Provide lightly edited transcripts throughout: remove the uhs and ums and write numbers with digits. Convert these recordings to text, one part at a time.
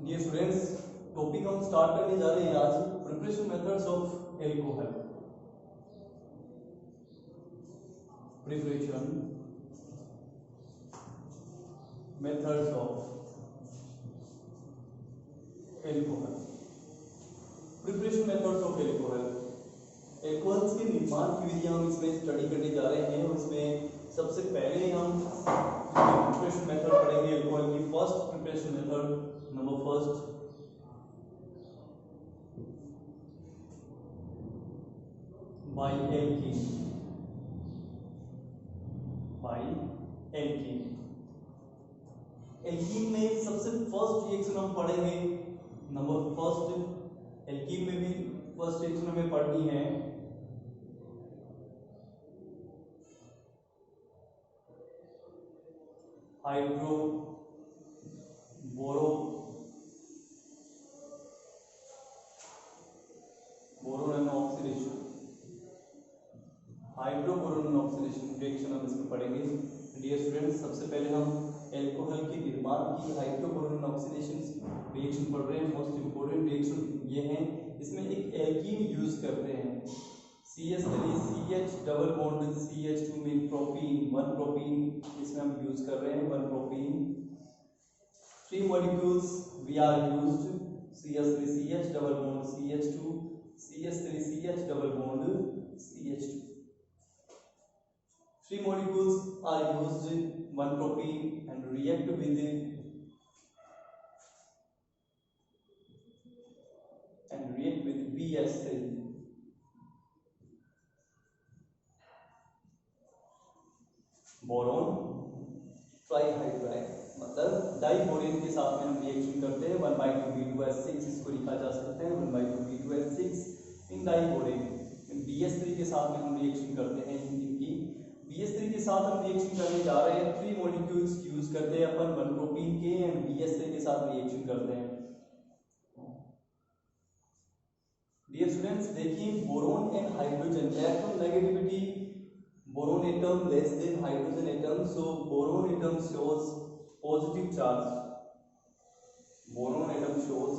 Dear students, topic हम start करने जा रहे हैं आज preparation methods of alcohol. Preparation methods of alcohol. Preparation methods of alcohol, alcohols के निर्माण की विधियां हम इसमें स्टडी करने जा रहे हैं और इसमें सबसे पहले हम प्रिपरेशन मेथड पढ़ेंगे एल्कोहल की। First preparation method, number first, by alkene. By alkene, alkene में सबसे फर्स्ट रिएक्शन हम पढ़ेंगे नंबर फर्स्ट। एल्कीन में भी फर्स्ट रिएक्शन हमें पढ़नी है hydroboration oxidation. Hydroboration oxidation reaction हम इसमें पढ़ेंगे। डियर स्टूडेंट्स, सबसे पहले हम एल्कोहल के निर्माण की हाइड्रोबोरोन ऑक्सीडेशन रिएक्शन पढ़ रहे हैं। मोस्ट इंपोर्टेंट रिएक्शन ये है, इसमें एक एल्कीन यूज करते हैं CH3 CH double bond CH2 में प्रोपीन, वन प्रोपीन इसमें हम यूज कर रहे हैं, one propene. 3 molecules we are used, CH3 CH double bond CH2 CH3 CH double bond CH2। 3 molecules are used, one propene and react with BS3। Boron trihydride मतलब diborane के साथ में हम रिएक्शन करते हैं। 1/2B2S6 इसको लिखा जा सकता है 1/2B2S6 इन डाइबोरेन। BS3 के साथ में हम रिएक्शन करते हैं इनकी। BS3 के साथ हम रिएक्शन करने जा रहे हैं। 3 मॉलिक्यूल्स यूज करते हैं अपन वन प्रोपीन के एंड BS3 के साथ रिएक्शन करते हैं। डियर स्टूडेंट्स, देखिए boron and hydrogen electron negativity, boron atom less than hydrogen atom, so boron atom shows positive charge, boron atom shows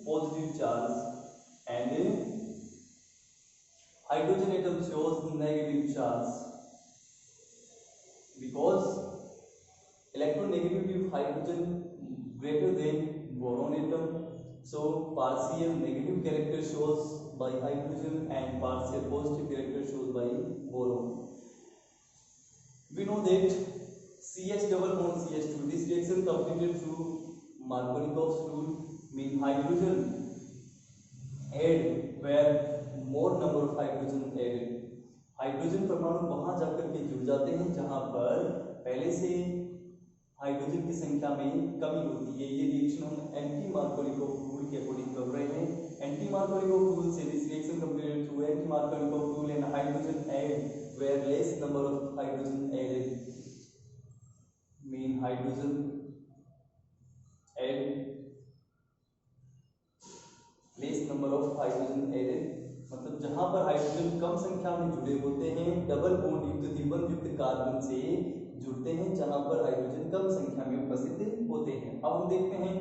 positive charge and hydrogen atom shows negative charge because electronegativity of hydrogen greater than boron atom, so partial negative character shows by hydrogen and partial positive character shows by boron. We know that CH double bond CH2, this reaction completed through Markovnikov's rule, mean hydrogen add where more number of hydrogen added, hydrogen परमाणु वहां जाकर के जुड़ जाते हैं जहां पर पहले से हाइड्रोजन की संख्या में कमी होती है। ये रिएक्शन हम एंटी मार्कोनिकोव रूल के अकॉर्डिंग कर रहे हैं। एंटी मार्कोनिकोव रूल से this reaction completed through anti Markovnikov rule and hydrogen add where less number of hydrogen added, mean hydrogen add less number of hydrogen added, मतलब जहां पर hydrogen कम संख्या में जुड़े होते हैं, डबल बॉन्ड युक्त द्विबंध युक्त कार्बन से जुड़ते हैं जहां पर हाइड्रोजन कम संख्या में उपस्थित होते हैं। अब हम देखते हैं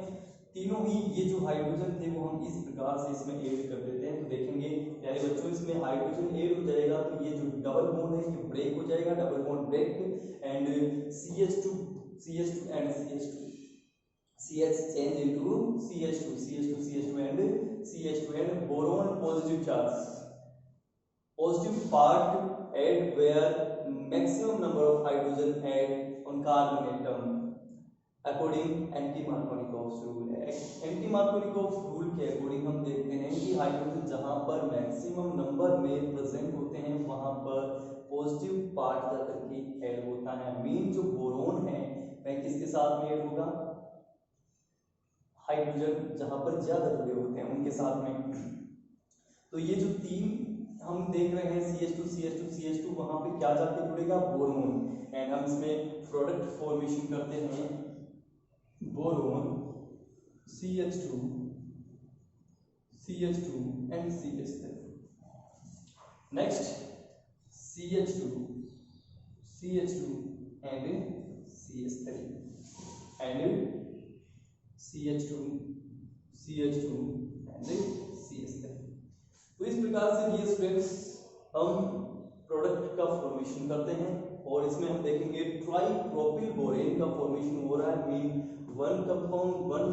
तीनों ही ये जो हाइड्रोजन थे वो हम इस प्रकार से इसमें ऐड कर देते हैं। तो देखेंगे प्यारे बच्चों, इसमें हाइड्रोजन ऐड हो जाएगा तो ये जो डबल बॉन्ड है ये ब्रेक हो जाएगा, double bond break and CH2 and CH change into CH2 and boron positive charge, positive part add where maximum number of hydrogen add on carbon atom according anti-Markovnikov's rule। anti-Markovnikov's rule के according हम देखते हैं कि hydrogen जहां पर maximum number में present होते हैं वहां पर पॉजिटिव पार्ट जाकर के ऐड होता है। मीन जो बोरोन है वह किसके साथ में ऐड होगा, हाइड्रोजन जहां पर ज्यादा जुड़े होते हैं उनके साथ में। तो ये जो तीन हम देख रहे हैं CH2 वहां पे क्या जाके जुड़ेगा, बोरोन, एंड हम इसमें प्रोडक्ट फॉर्मेशन करते हैं boron CH2 and CH3। Next CH2 and CH3 and CH2 CH2 and CH3। तो इस प्रकार से डियर स्टूडेंट्स हम प्रोडक्ट का फॉर्मेशन करते हैं और इसमें हम देखेंगे ट्राइप्रोपिल बोरेन का फॉर्मेशन हो रहा है। Mean one compound one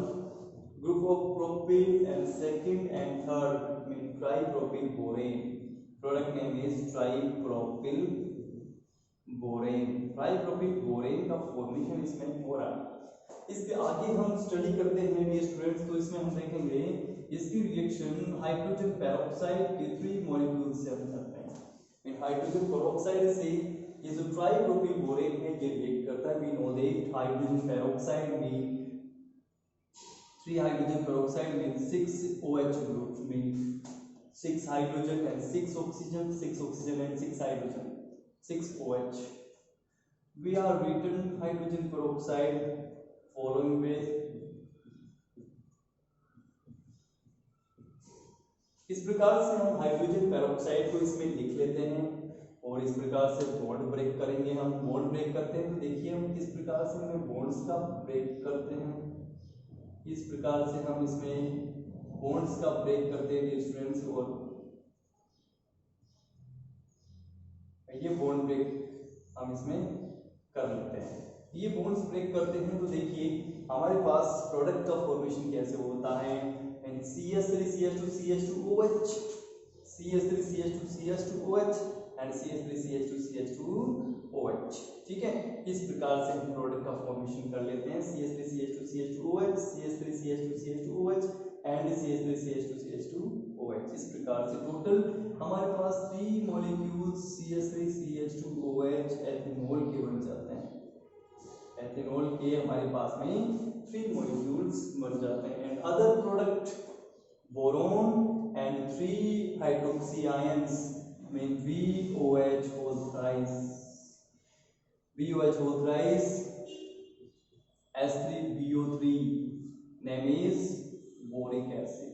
group of propyl and second and third mean tripropyl borane. Product name is tripropyl borane. Tripropyl borane का फॉर्मेशन इसमें हो रहा है। इसके आगे हम स्टडी करते हैं डियर स्टूडेंट्स, तो इसमें हम देखेंगे इसकी रिएक्शन हाइड्रोजन पेरोक्साइड के 3 मॉलिक्यूल से हम करते हैं। इन हाइड्रोजन पेरोक्साइड से ये जो ट्राइप्रोपिल बोरेन है ये रिएक्ट करता है। We know that hydrogen peroxide mean 3 hydrogen peroxide mean 6 OH group mean 6 hydrogen and 6 oxygen, 6 oxygen and 6 hydrogen, 6 OH. We are written hydrogen peroxide following with इस प्रकार से हम हाइड्रोजन पेरोक्साइड को इसमें लिख लेते हैं और इस प्रकार से बॉन्ड ब्रेक करेंगे। हम बॉन्ड ब्रेक करते हैं तो देखिए हम किस प्रकार से हमें बॉन्ड्स का ब्रेक करते हैं। इस प्रकार से हम इसमें बॉन्ड्स का ब्रेक करते हैं स्टूडेंट्स और ये बॉन्ड ब्रेक हम इसमें कर लेते हैं। ये बॉन्ड्स ब्रेक करते हैं तो देखिए हमारे पास प्रोडक्ट का फॉर्मेशन कैसे होता है। CH3 CH2 CH2OH, CH3 CH2 CH2OH and CH3 CH2 CH2OH। ठीक है, इस प्रकार से हम प्रोडक्ट का फॉर्मेशन कर लेते हैं। CH3 CH2 CH2OH, CH3 CH2 CH2OH and CH3 CH2 CH2OH। इस प्रकार से टोटल हमारे पास 3 मॉलिक्यूल्स CH3 CH2OH एथेनॉल के बन जाते हैं। एथेनॉल के हमारे पास में 3 मॉलिक्यूल्स बन जाते हैं and other product boron and 3 hydroxy ions mean VOH whole thrice, VOH whole thrice, H3BO3 name is boric acid.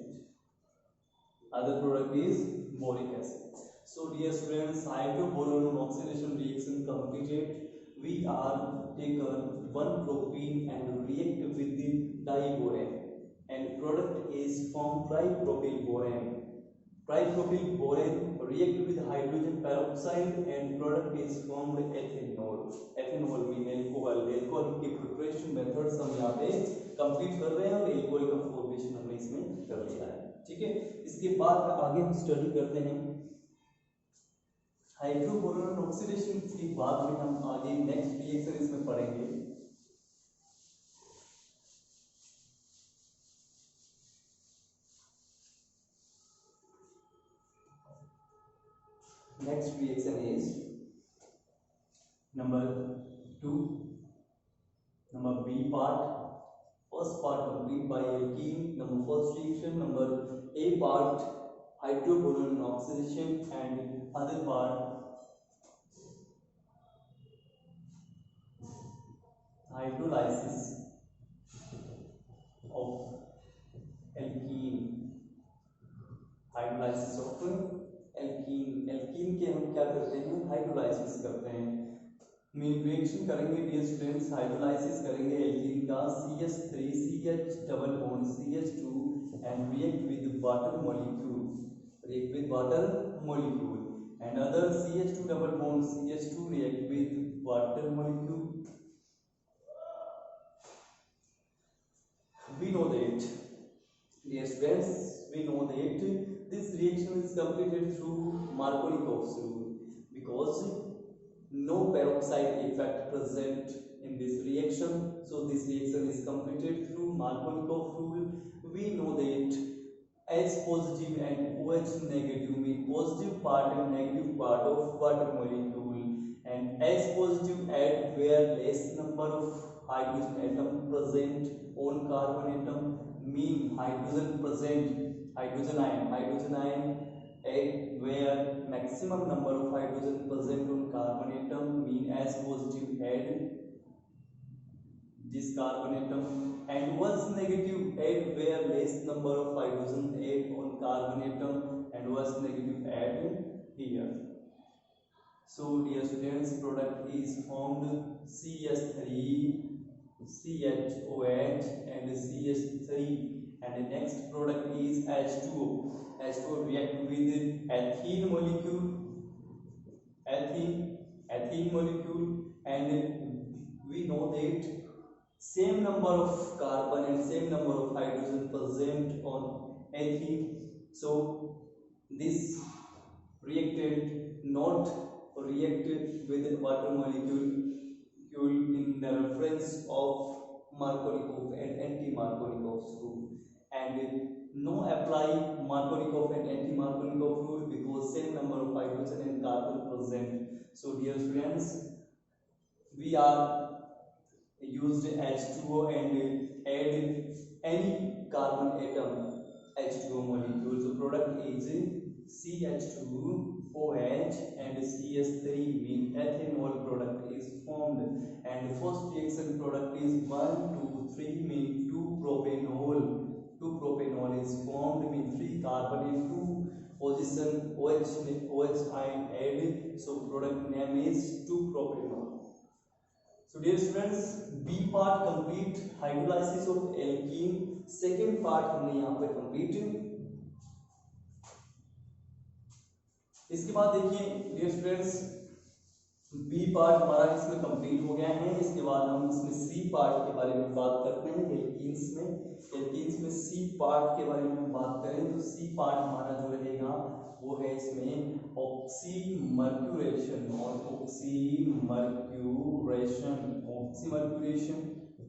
Other product is boric acid. So dear students, hydroboron oxidation reaction completed. We are taken one propene and react with the diborane and product is formed tripropyl borane. Tripropyl borane react with hydrogen peroxide and product is formed ethanol. Ethanol mean alcohol. Alcohol की preparation methods हम यहाँ पे complete कर रहे हैं और alcohol का formation हमने इसमें कर लिया है। ठीक है, इसके बाद आगे हम स्टडी करते हैं हाइड्रोबोरॉन ऑक्सीडेशन के बाद में हम आगे नेक्स्ट रिएक्शन इसमें पढ़ेंगे। Next reaction is number 2, number B part. First part complete by alkene. Number first reaction. Number A part hydroboron oxidation and other part hydrolysis of alkene. Hydrolysis of alkene. Alkene के हम क्या करते हैं, hydrolysis करते हैं। Main reaction करेंगे dear students, hydrolysis करेंगे alkene का CH3 CH double bond CH2 and react with water molecule, react with water molecule and other CH2 double bond CH2 react with water molecule. We know that dear students, we know that this reaction is completed through Markovnikov's rule because no peroxide effect present in this reaction, so this reaction is completed through Markovnikov rule. We know that H positive and OH negative mean positive part and negative part of water molecule, and H positive add where less number of hydrogen atom present on carbon atom mean hydrogen present, hydrogen ion add where maximum number of hydrogen present on carbon atom mean H positive add this carbon atom, and once negative add where less number of hydrogen add on carbon atom and once negative add here. So dear students, product is formed CH3 CHOH and CH3 and and the next product is H2O. H2O react with ethene molecule, and we know that same number of carbon and same number of hydrogen present on ethene. So this reacted not reacted with water molecule in the reference of Markovnikov and anti-Markovnikov's rule, and no apply Markovnikov and anti-Markovnikov rule because same number of hydrogen and carbon present. So dear students, we are used H2O and add any carbon atom H2O molecule. So product is CH2OH and CS3 mean ethanol product is formed, and first reaction product is 1, 2, 3 mean 2-propanol. 2-propanol is formed mean 3 carbon in 2 position OH ion added. So product name is 2-propanol. So dear students, B part complete hydrolysis of alkene. Second part हमने यहाँ पे complete. इसके बाद देखिए dear students, B part हमारा इसमें complete हो गया है. इसके बाद हम इसमें सी पार्ट के बारे में बात करते हैं. एल्कीन्स में सी पार्ट के बारे में बात करें तो सी पार्ट हमारा जो रहेगा वो है इसमें oxymercuration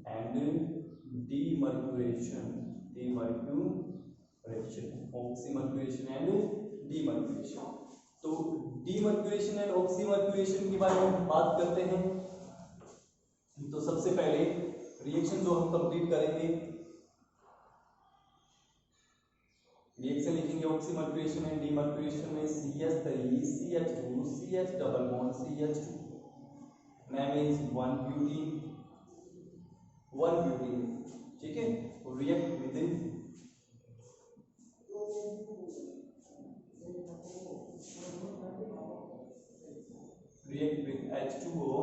and demercuration. Oxymercuration and demercuration. तो डीमर्क्यूरेशन एंड ऑक्सीमर्क्यूरेशन के बारे में हम बात करते हैं. तो सबसे पहले रिएक्शन जो हम कंप्लीट करेंगे, रिएक्शन लिखेंगे ऑक्सीमर्क्यूरेशन एंड डीमर्क्यूरेशन में CH3 CH2 CH double bond CH2 name is 1 butene. ठीक है. React with H2O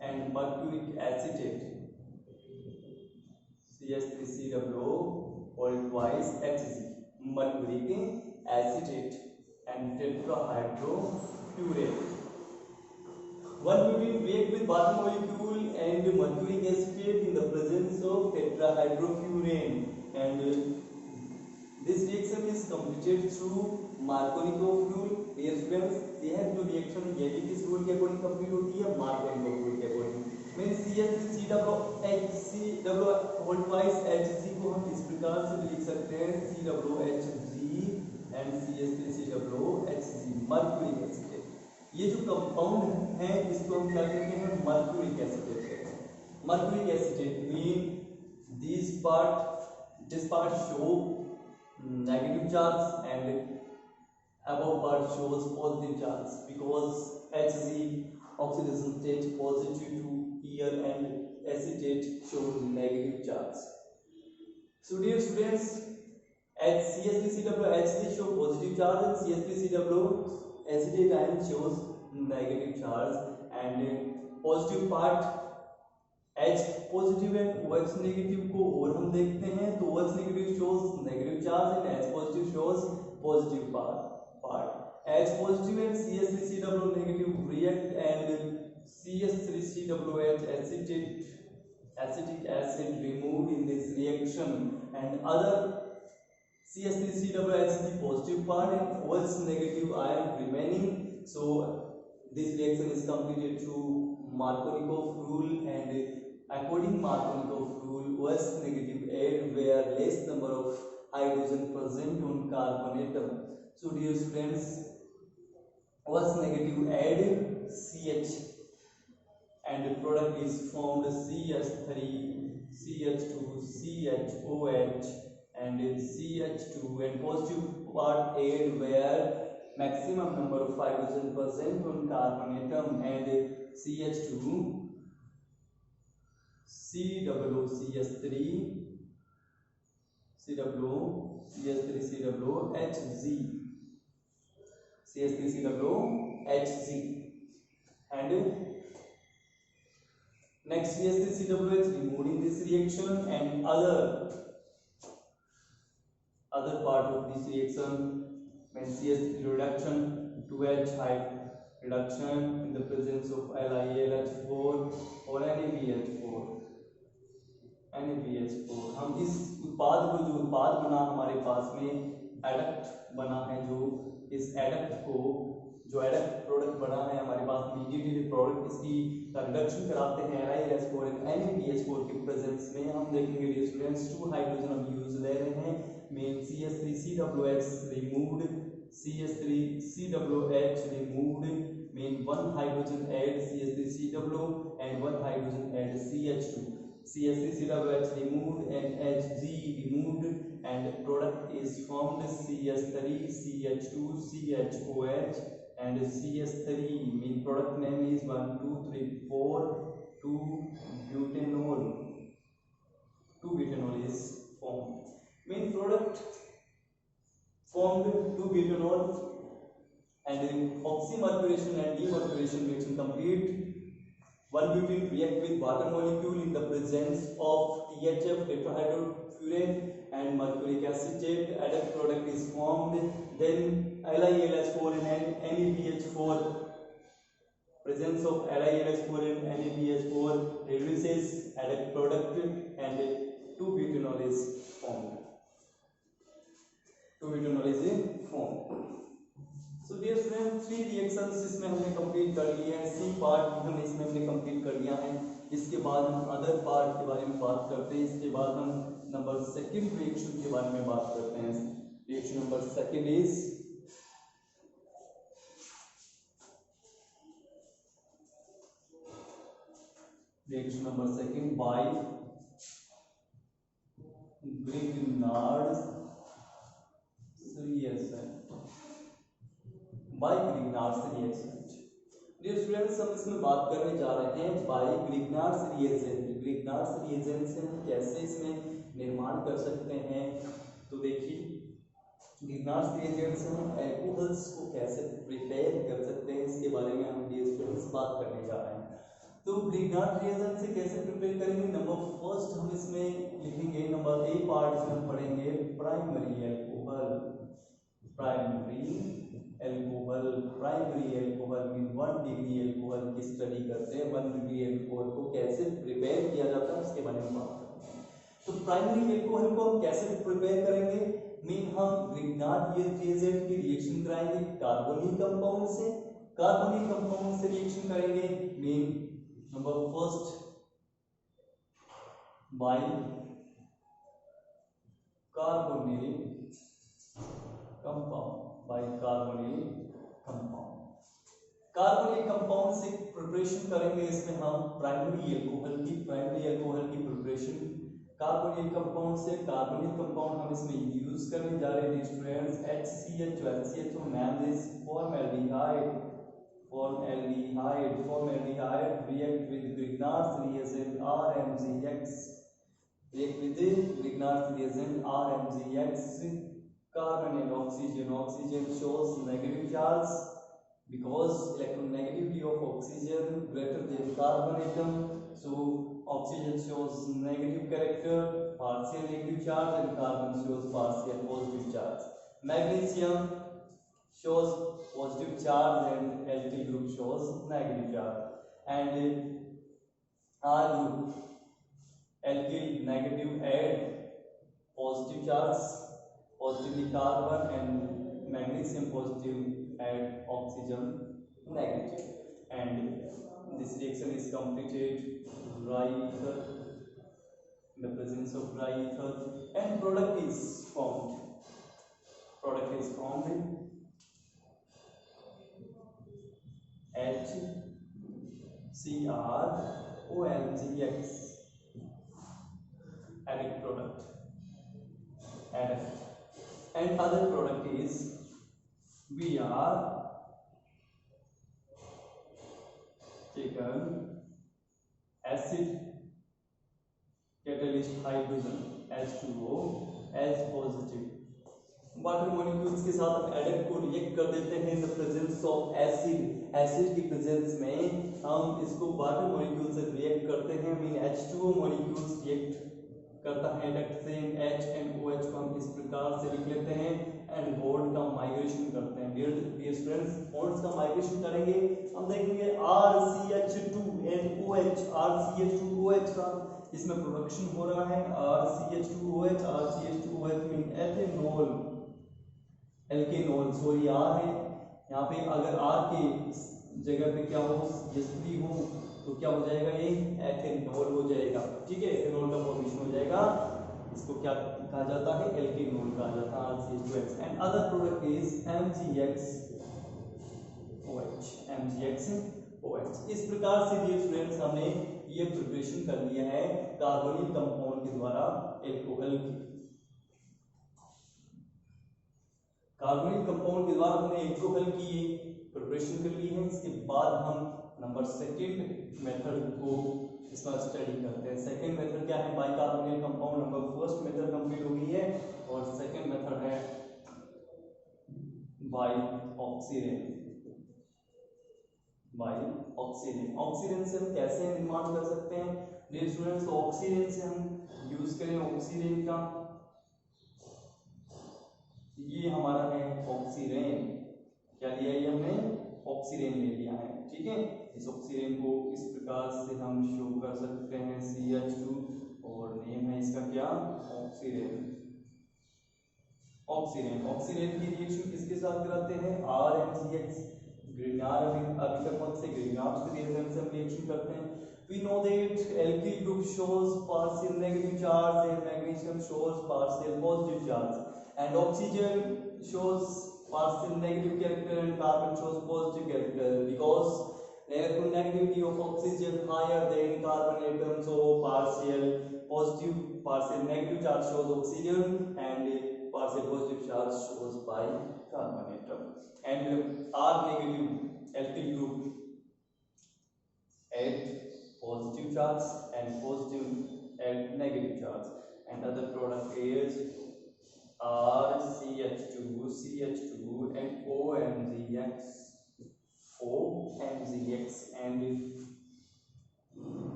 and mercuric acetate CH3COO or twice Hg, mercuric acetate and tetrahydrofurate. 1-butene react with water molecule and mercuric acetate in the presence of tetrahydrofurane, and this reaction is completed through Markovnikov rule. Dear students, यह जो reaction ये भी किस rule के according complete होती है? Markovnikov rule के according. Means CH3COOH whole twice Hg को हम इस प्रकार से लिख सकते हैं COOHg and CH3COOHg mercuric acid. ये जो कंपाउंड है इसको हम क्या कहते हैं? मर्क्यूरिक एसिड कहते हैं. Mercuric acid mean this part show negative charge and above part shows positive charge because Hg oxidation state positive to here and acetate shows negative charge. So dear students, CH3COOHg show positive charge and CH3COO acetate ion shows negative charge, and positive part H positive and OH negative को और हम देखते हैं तो OH negative shows negative charge and H positive shows positive part. H positive and CH3COO negative react and CH3COOH acetic acid removed in this reaction and other CH3COOHg positive part and OH negative ion remaining. So this reaction is completed through Markovnikov rule, and according Markovnikov rule, OH negative add where less number of hydrogen present on carbon atom. So dear students, OH negative add CH and the product is formed CH3 CH2 CHOH and CH2, and positive part add where maximum number of hydrogen present on carbon atom, and CH2 COO CH3 COO CH3 COO Hg CH3 COO Hg, and next CH3 COOH removed in this reaction and other other part of this reaction, when CS3 reduction, 2H reduction in the presence of LiAlH4 or NaBH4। हम इस उत्पाद को, जो उत्पाद बना हमारे पास में adduct बना है, जो इस एडक्ट को, जो एडक्ट प्रोडक्ट बना है हमारे पास मीडिएटेड प्रोडक्ट, इसकी रिडक्शन कराते हैं LiAlH4 और NaBH4 के प्रेजेंस में। हम देखेंगे डियर स्टूडेंट्स 2 हाइड्रोजन हम यूज ले रहे हैं, main CH3COOH removed, CH3COOH removed, mean 1 hydrogen add CH3COO and 1 hydrogen add CH2, CH3COOH removed and Hg removed and product is formed CH3CH2CHOH and CH3, mean product name is 1 2 3 4 2 butanol, 2 butanol is formed, mean product formed 2 butanol and oxymercuration and demercuration reaction complete. 1-butene react with water molecule in the presence of THF tetrahydrofurane and mercuric acetate. Adduct product is formed. Then LiAlH4 and NaBH4. Presence of LiAlH4 and NaBH4 reduces adduct product and 2-butanol is formed. 2-butanol is formed. So dear friends, 3 reactions इसमें हमने complete कर लिए हैं, C part भी हमने इसमें हमने complete कर लिया है। इसके बाद हम अदर पार्ट के बारे में बात करते हैं। इसके बाद हम नंबर सेकंड रिएक्शन के बारे में बात करते हैं। Reaction number second is reaction number second by Grignard's reaction, by Grignard's reaction. Dear students, हम इसमें बात करने जा रहे हैं by Grignard's reagent. Grignard's reagent से हम कैसे इसमें निर्माण कर सकते हैं, तो देखिए ग्रिग्नार्ड्स रिएजेंट से हम एल्कोहल्स को कैसे प्रिपेयर कर सकते हैं, इसके बारे में हम डियर स्टूडेंट्स बात करने जा रहे हैं। तो ग्रिग्नार्ड रिएजेंट से कैसे प्रिपेयर करेंगे, नंबर फर्स्ट हम इसमें लिखेंगे, नंबर ए पार्ट में हम पढ़ेंगे primary alcohol. Primary alcohol, primary alcohol mean 1 degree alcohol की स्टडी करते हैं। 1 डिग्री एल्कोहल को कैसे प्रिपेयर किया जाता है उसके बारे में बात करते हैं। तो प्राइमरी एल्कोहल को हम कैसे प्रिपेयर करेंगे, मीन हम ग्रिग्नार्ड रिएजेंट की रिएक्शन कराएंगे कार्बोनिल कंपाउंड से। कार्बोनिल कंपाउंड से रिएक्शन करेंगे, mean number first by carbonyl compound, by carbonyl compound. Carbonyl compound से प्रिपरेशन करेंगे, इसमें हम प्राइमरी एल्कोहल की प्रिपरेशन कार्बोनिल कंपाउंड से। कार्बोनिल कंपाउंड हम इसमें यूज करने जा रहे हैं स्टूडेंट्स HCH2 नाम is formaldehyde. Formaldehyde react with Grignard's reagent RMZX, react with Grignard's reagent RMZX, carbon and oxygen. Oxygen shows negative charge because electronegativity of oxygen greater than carbon atom, so oxygen shows negative character, partial negative charge, and carbon shows partial positive charge. Magnesium shows positive charge and alkyl group shows negative charge, and R group alkyl negative add positive charge, positively carbon, and magnesium positive add oxygen negative, and this reaction is completed dry ether, in the presence of dry ether, and product is formed. HCrOMgX, adduct product, and other product is we are taken acid catalyst hydrogen H2O as positive, water molecules के साथ हम adduct को react कर देते हैं in the presence of acid. Acid की presence में हम इसको वाटर मॉलिक्यूल से रिएक्ट करते हैं, मीन H2O मॉलिक्यूल्स रिएक्ट करता है एडक्ट से H एंड OH को हम इस प्रकार से लिख लेते हैं एंड बॉन्ड का माइग्रेशन करते हैं। डियर स्टूडेंट्स, बॉन्ड्स का माइग्रेशन करेंगे, हम देखेंगे RCH2NOH, RCH2OH का इसमें प्रोडक्शन हो रहा है। RCH2OH, RCH2OH mean ethanol, alkanol, sorry R है यहाँ पे, अगर R के जगह पे क्या हो, S3 हो, तो क्या हो जाएगा, ये एथेनॉल हो जाएगा। ठीक है, एथेनॉल का फॉर्मेशन हो जाएगा। इसको क्या कहा जाता है, एल्केनॉल कहा जाता है, RCH2H। And other product is MgXOH, MgXOH। इस प्रकार से डियर स्टूडेंट्स हमने ये प्रिपरेशन कर लिया है कार्बोनिल कंपाउंड के द्वारा एल्कोहल की। कार्बोनिल कंपाउंड के द्वारा हमने एल्कोहल की प्रिपरेशन कर ली है। इसके बाद हम नंबर सेकंड मेथड को इसमें स्टडी करते हैं। सेकंड मेथड क्या है, bicarbonyl compound. Number first method complete हो गई है और सेकंड मेथड है बाइऑक्सीरेन। बाइऑक्सीरेन, ऑक्सीरेन से हम कैसे निर्माण कर सकते हैं डियर स्टूडेंट्स, तो ऑक्सीरेन से हम यूज करें ऑक्सीरेन का, ये हमारा है ऑक्सीरेन। क्या लिया है हमने, ऑक्सीरेन ले लिया है। ठीक है, इस ऑक्सीरेन को इस प्रकार से हम शो कर सकते हैं CH2 और नेम है इसका क्या, ऑक्सीरेन। ऑक्सीरेन, ऑक्सीरेन की रिएक्शन किसके साथ कराते हैं, RMCX, ग्रिग्नार अभिकर्मक से ग्रिग्नार से रिएक्शन करते हैं। We know that alkyl group shows partial negative charge and magnesium shows partial positive charge, and oxygen shows partial negative character and carbon shows positive character because electronegativity of oxygen higher than carbon atom, so partial positive partial negative charge shows oxygen and partial positive charge shows by carbon atom. And R negative alkyl group add positive charge and positive add negative charge, and other product is RCH2, CH2 and OMgX, OMgX, and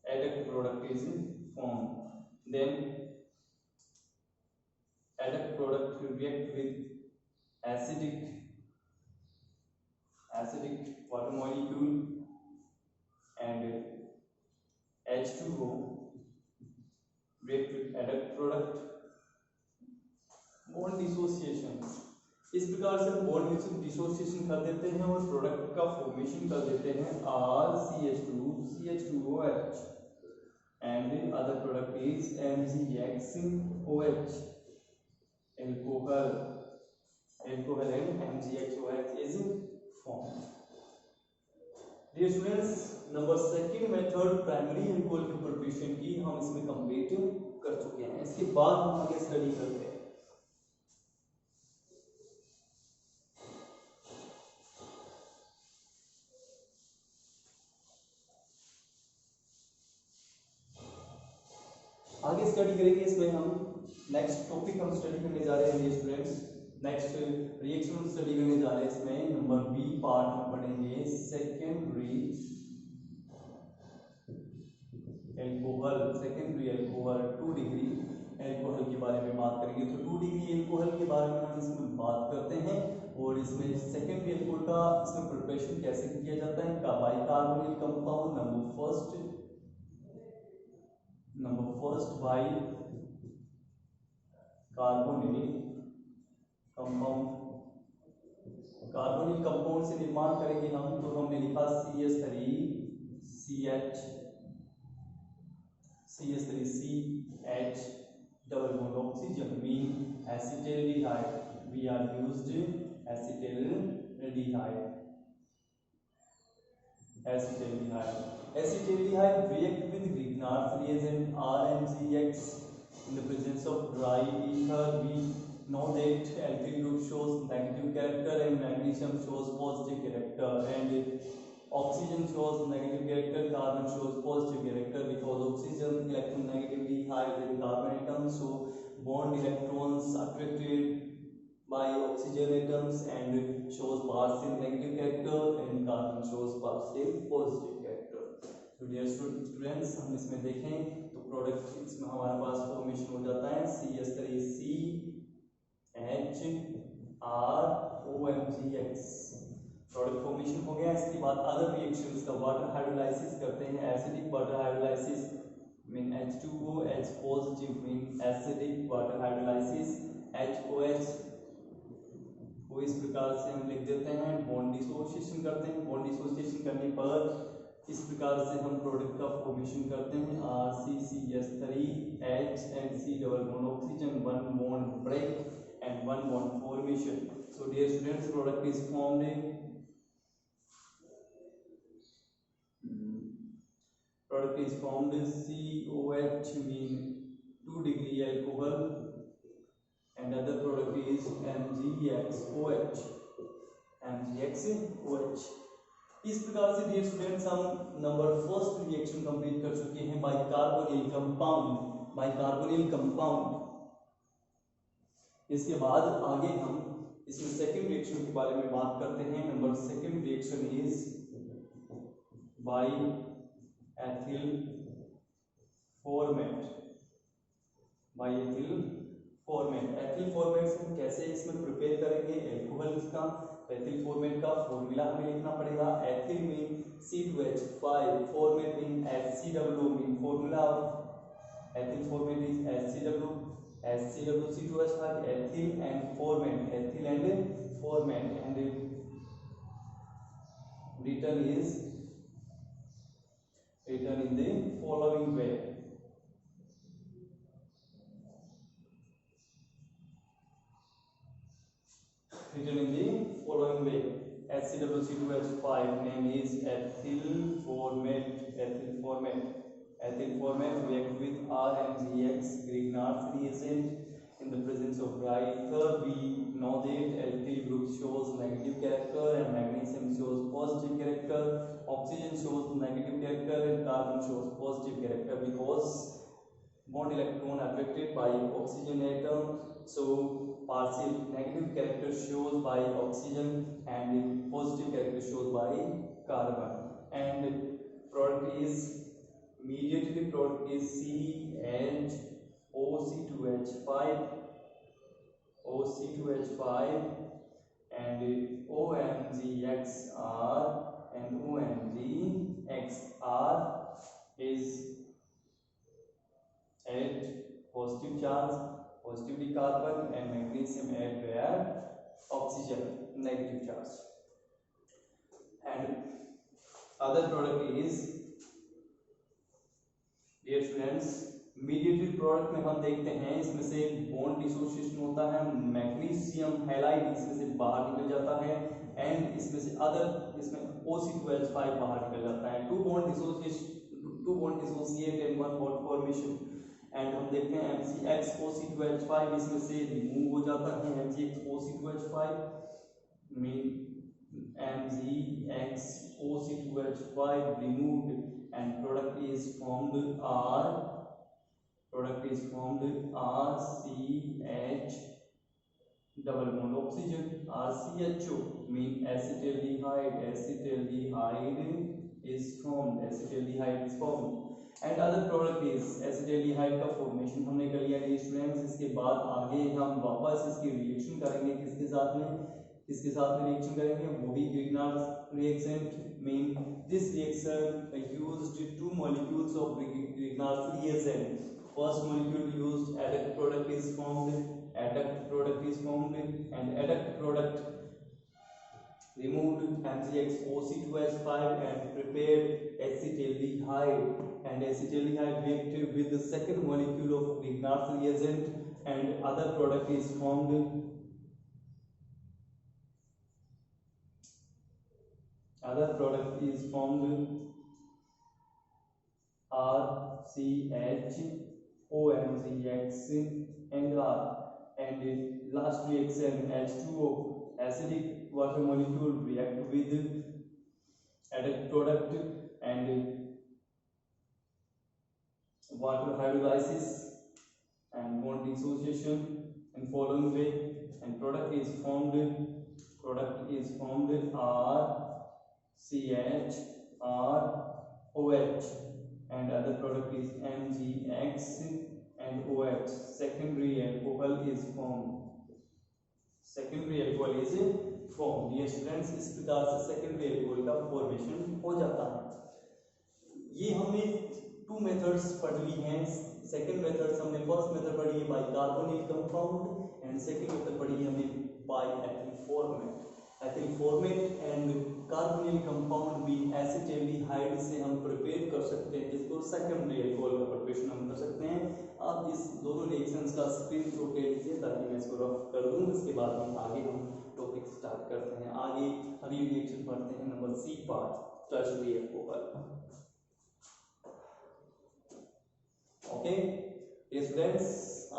adduct product is formed. Then adduct product will react with acidic water molecule and H2O react with adduct product, bond dissociation. इस प्रकार से हम bond dissociation कर देते हैं और product का formation कर देते हैं RCH2, CH2OH, and other product is MgXOH, alcohol and MgXOH is formed. Dear students, number second method primary alcohol की प्रिपरेशन की हम इसमें कंप्लीट कर चुके हैं। इसके बाद हम आगे स्टडी करते हैं आगे स्टडी करेंगे। इसमें हम नेक्स्ट टॉपिक हम स्टडी करने जा रहे हैं स्टूडेंट्स, नेक्स्ट रिएक्शन हम स्टडी करने जा रहे हैं। इसमें नंबर बी पार्ट हम पढ़ेंगे सेकेंडरी एल्कोहल 2 डिग्री एल्कोहल के बारे में बात करेंगे। तो 2 डिग्री एल्कोहल के बारे में हम इसमें बात करते हैं और इसमें सेकेंडरी एल्कोहल का इसमें प्रिपरेशन कैसे किया जाता है। Bicarbonyl compound number first bicarbonyl compound से निर्माण करेंगे हम। तो हमने लिखा CH3CH double bond oxygen mean acetaldehyde, we are used acetaldehyde react with Grignard's reagent RMgX in the presence of dry ether. We know that alkyl group shows negative character and magnesium shows positive character, and oxygen shows negative character, carbon shows positive character because oxygen electronegativity higher than carbon atom, so bond electrons attracted by oxygen atoms and shows partial negative character and carbon shows partial positive character. तो dear students हम इसमें देखें तो product इसमें हमारे पास formation हो जाता है CH3CHROMgX, प्रोडक्ट फॉर्मेशन हो गया। इसके बाद अदर रिएक्शंस का वाटर हाइड्रोलाइसिस करते हैं, acidic water hydrolysis mean H2O H positive mean acidic water hydrolysis HOH को इस प्रकार से हम लिख देते हैं। बॉन्ड डिसोसिएशन करते हैं, बॉन्ड डिसोसिएशन करने पर इस प्रकार से हम प्रोडक्ट का फॉर्मेशन करते हैं RCCH3H and C double bond oxygen, one bond break and one bond formation. So dear students, product is formed COH mean 2 degree alcohol and other product is MgXOH. इस प्रकार से डियर स्टूडेंट्स हम number first reaction complete कर चुके हैं bye carbonyl compound. इसके बाद आगे हम इसमें सेकंड रिएक्शन के बारे में बात करते हैं। Number second reaction is by ethyl formate. Ethyl format से हम कैसे इसमें प्रिपेयर करेंगे एल्कोहल का। एथिल फॉर्मेट का फॉर्मूला हमें लिखना पड़ेगा। Ethyl mean C2H5, format mean HCl mean formula of ethyl format is HCl C2H5 ethyl and format and written in the following way. HCl2H5 name is ethyl formate react with RMgX Grignard's reagent in the presence of dry ether. We know that alkyl group shows negative character and magnesium shows positive character, oxygen shows negative character and carbon shows positive character because bond electron attracted by oxygen atom. So partial negative character shows by oxygen and positive character shows by carbon. And product is mediated product is OC2H5 and OMgXR is at positive charge, positively carbon, and magnesium at where oxygen negative charge. And other product is dear students mediated product में हम देखते हैं इसमें से bond dissociation होता है, magnesium halide इसमें से बाहर निकल जाता है एंड इसमें से अदर इसमें OC2H5 बाहर निकल जाता है। Two bond dissociate and one bond formation. And हम देखते हैं MgXOC2H5 इसमें से रिमूव हो जाता है MgXOC2H5 mean MgXOC2H5 removed and product is formed RCH double bond oxygen RCHO mean acetaldehyde is formed and other product is acetaldehyde का formation हमने कर लिया है स्टूडेंट्स। इसके बाद आगे हम वापस इसकी रिएक्शन करेंगे किसके साथ में रिएक्शन करेंगे वो भी Grignard's reagent mean this reaction used two molecules of Grignard's reagent. First molecule used adduct product is formed and adduct product removed MgXOC2H5 and prepared acetaldehyde and acetaldehyde reacted with the second molecule of Grignard's reagent and other product is formed RCH OMgX and R and last reaction H2O acidic water molecule react with adduct product and water hydrolysis and bond dissociation in following way and product is formed RCH ROH and other product is MgX and OH. Secondary alcohol is formed. Secondary alcohol is form. Dear students, इस प्रकार से secondary alcohol का formation हो जाता है। ये हमने two methods पढ़ ली हैं। सेकंड मेथड्स हमने फर्स्ट मेथड पढ़ी है by carbonyl compound and second method पढ़ी है हमने by ethyl formate. Ethyl formate and carbonyl compound भी एसिटाल्डिहाइड से हम प्रिपेयर कर सकते हैं, जिसको सेकेंडरी अल्कोहल का प्रिपरेशन हम कर सकते हैं। आप इस दोनों रिएक्शंस का स्क्रीनशॉट ले लीजिए ताकि मैं इसको रफ कर दूं। इसके बाद में आगे हम टॉपिक स्टार्ट करते हैं। आगे अगली रिएक्शन पढ़ते हैं number C part, tertiary alcohol. Okay students,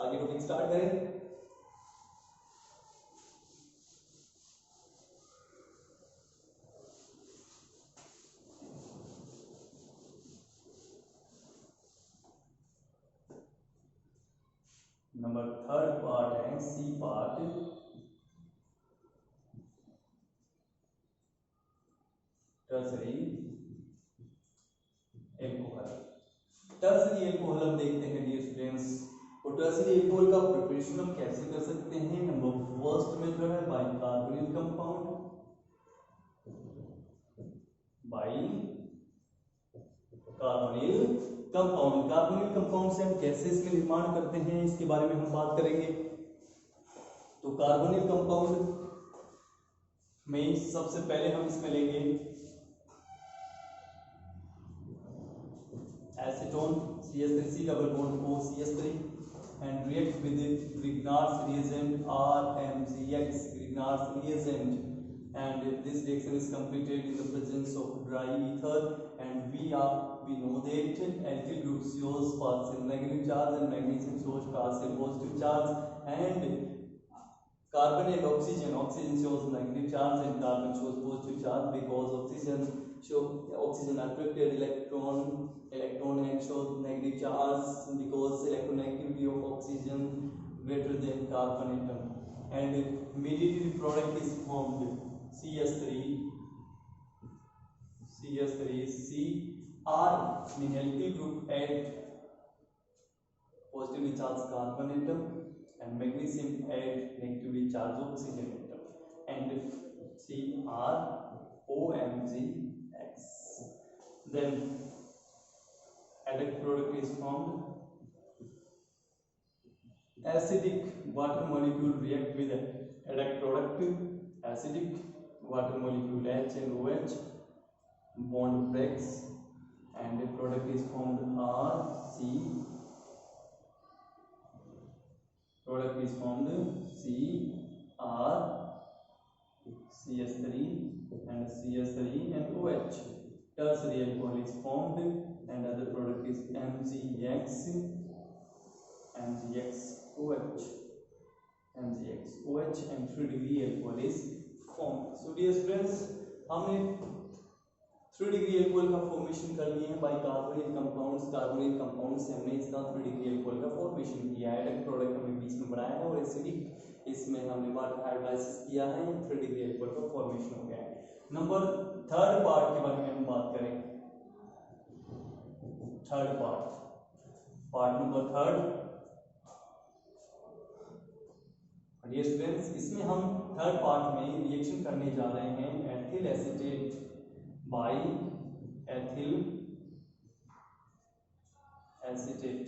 आगे टॉपिक स्टार्ट करें। नंबर थर्ड पार्ट है C part, tertiary alcohol. Tertiary alcohol हम देखते हैं डियर स्टूडेंट्स। और टर्शियरी अल्कोहल का प्रिपरेशन हम कैसे कर सकते हैं? नंबर फर्स्ट मेथड है by carbonyl compound. By carbonyl compound. Carbonyl compound से हम कैसे इसका निर्माण करते हैं इसके बारे में हम बात करेंगे। तो कार्बोनिल कंपाउंड में सबसे पहले हम इसमें लेंगे acetone CH3C double bond O CH3 and react with Grignard's reagent RMgX, Grignard's reagent, and this reaction is completed in the presence of dry ether, and we know that alkyl group shows partial negative charge and magnesium shows partial positive charge, and carbon and oxygen shows negative charge and carbon shows positive charge because oxygen attracted electron and shows negative charge because electronegativity of oxygen greater than carbon atom, and immediately product is formed CH3 CR mean alkyl group add positively charged carbon atom and magnesium add negatively charged oxygen atom, and CrOMgX. Then adduct product is formed. Acidic water molecule react with adduct product. Acidic water molecule H and OH bond breaks and the product is formed RC. Product is formed CR CH3 and CH3 and OH. Tertiary alcohol is formed and other product is MgX OH and 3-degree alcohol is formed. So dear friends, हमने 3-degree alcohol का formation कर लिया है by carbonyl compounds. Carbonyl compound से हमने इसका 3-degree alcohol का formation किया है। एडक्ट प्रोडक्ट हमने बीच में बनाया है और एसिडिक इसमें हमने वाटर हाइड्रोलाइसिस किया है। 3-degree alcohol का फॉर्मेशन हो गया है। नंबर थर्ड पार्ट के बारे में हम बात करें। Third part number third, dear students, इसमें हम थर्ड पार्ट में रिएक्शन करने जा रहे हैं ethyl acetate by ethyl acetate.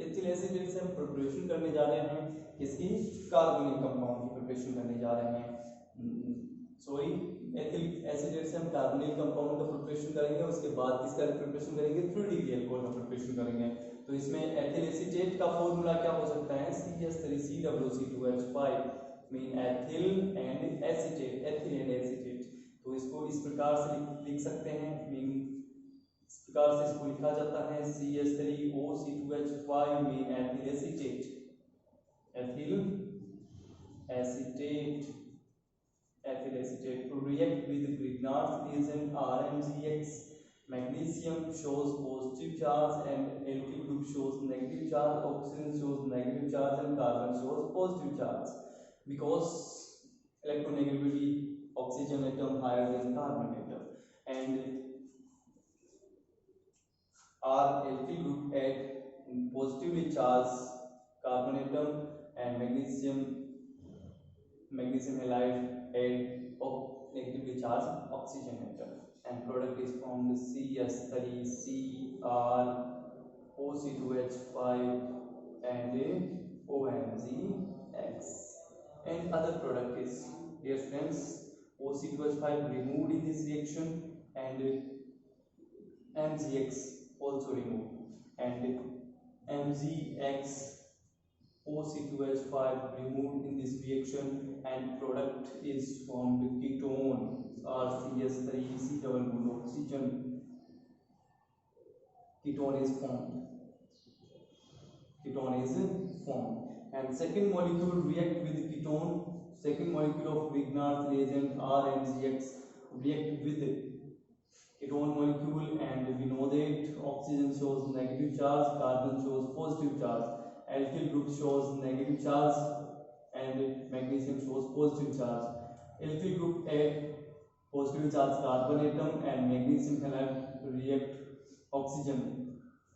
Ethyl acetate से हम प्रिपरेशन करने जा रहे हैं किसकी? कार्बोनिल कंपाउंड की प्रिपरेशन करने जा रहे हैं। सॉरी, एथिल एसीटेट से हम कार्बोनिल कंपाउंड का प्रिपरेशन करेंगे, उसके बाद किसका प्रिपरेशन करेंगे? 3-degree अल्कोहल का प्रिपरेशन करेंगे। तो इसमें एथिल एसीटेट का फॉर्मूला क्या हो सकता है? CH3COOH5 mean ethyl and acetate. तो इसको इस प्रकार से लिख सकते हैं, मीन इस प्रकार से इसको लिखा जाता है CH3OC2H5 mean ethyl acetate to react with Grignard's reagent RMgX. Magnesium shows positive charge and alkyl group shows negative charge, oxygen shows negative charge and carbon shows positive charge because electronegativity oxygen atom higher than carbon atom, and R alkyl group at positively charged carbon atom and magnesium halide at negatively charged oxygen atom, and product is formed CS3Cr2H5 and OMgX. And other product is, dear friends, OC2H5 removed in this reaction and MgX also removed, and MgX OC2H5 removed in this reaction and product is formed ketone RCS3 double bond oxygen. Ketone is formed and second molecule react with ketone. Second molecule of Grignard's reagent RMgX react with ketone molecule, and we know that oxygen shows negative charge, carbon shows positive charge, alkyl group shows negative charge and magnesium shows positive charge. Alkyl group add positive charge carbon atom and magnesium halide react oxygen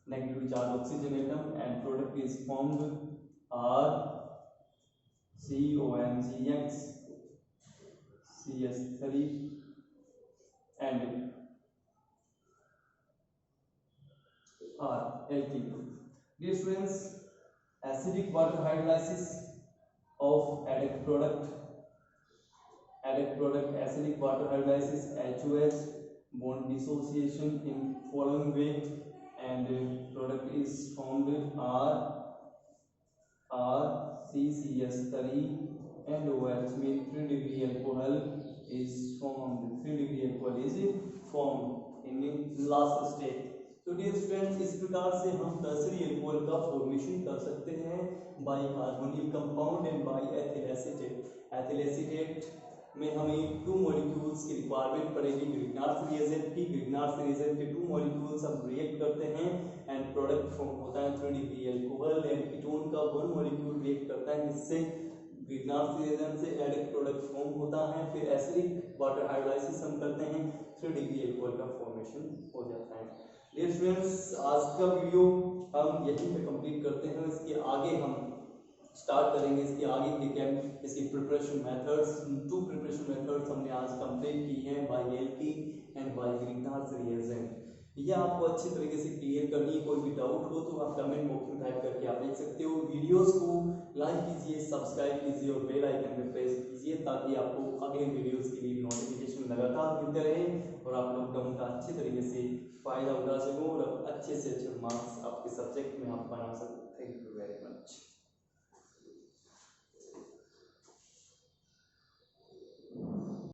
negatively charged oxygen atom, and product is formed RCOMgX CS3 and R alkyl group. Dear students, acidic water hydrolysis of adduct product acidic water hydrolysis HOH bond dissociation in following way, and product is formed RCCS3 and OH mean 3 degree alcohol is formed. 3 degree alcohol is formed in last stage. तो dear students, इस प्रकार से हम tertiary alcohol का formation कर सकते हैं by carbonyl compound and by ethyl acetate. Ethyl acetate में हमें 2 मॉलिक्यूल्स की रिक्वायरमेंट पड़ेगी ग्रिग्नार्ड्स रिएजेंट की। ग्रिग्नार्ड्स रिएजेंट के 2 मॉलिक्यूल्स हम रिएक्ट करते हैं एंड प्रोडक्ट फॉर्म होता है 3 डिग्री अल्कोहल, एंड कीटोन का 1 मॉलिक्यूल रिएक्ट करता है जिससे ग्रिग्नार्ड्स रिएजेंट से एडिक प्रोडक्ट फॉर्म होता है। फिर एसिडिक वाटर हाइड्रोलाइसिस हम करते हैं, 3 डिग्री अल्कोहल का फॉर्मेशन हो जाता है। डियर स्टूडेंट्स, आज का वीडियो हम यहीं पे कंप्लीट करते हैं। इसके आगे हम स्टार्ट करेंगे इसके आगे के कैम इसकी प्रिपरेशन मेथड्स। 2 प्रिपरेशन मेथड्स हमने आज कंप्लीट की हैं, by alkene and by Grignard's reagent. ये आपको अच्छी तरीके से क्लियर करनी है। कोई भी डाउट हो तो आप कमेंट बॉक्स में टाइप करके आप देख सकते हो। वीडियोस को लाइक कीजिए, सब्सक्राइब कीजिए और बेल आइकन पे प्रेस कीजिए ताकि आपको अगले वीडियोस के लिए नोटिफिकेशन लगातार मिलते रहे और आप लॉकडाउन का अच्छी तरीके से फायदा उठा सको और अच्छे से अच्छे मार्क्स आपके सब्जेक्ट में आप बना सकते हैं।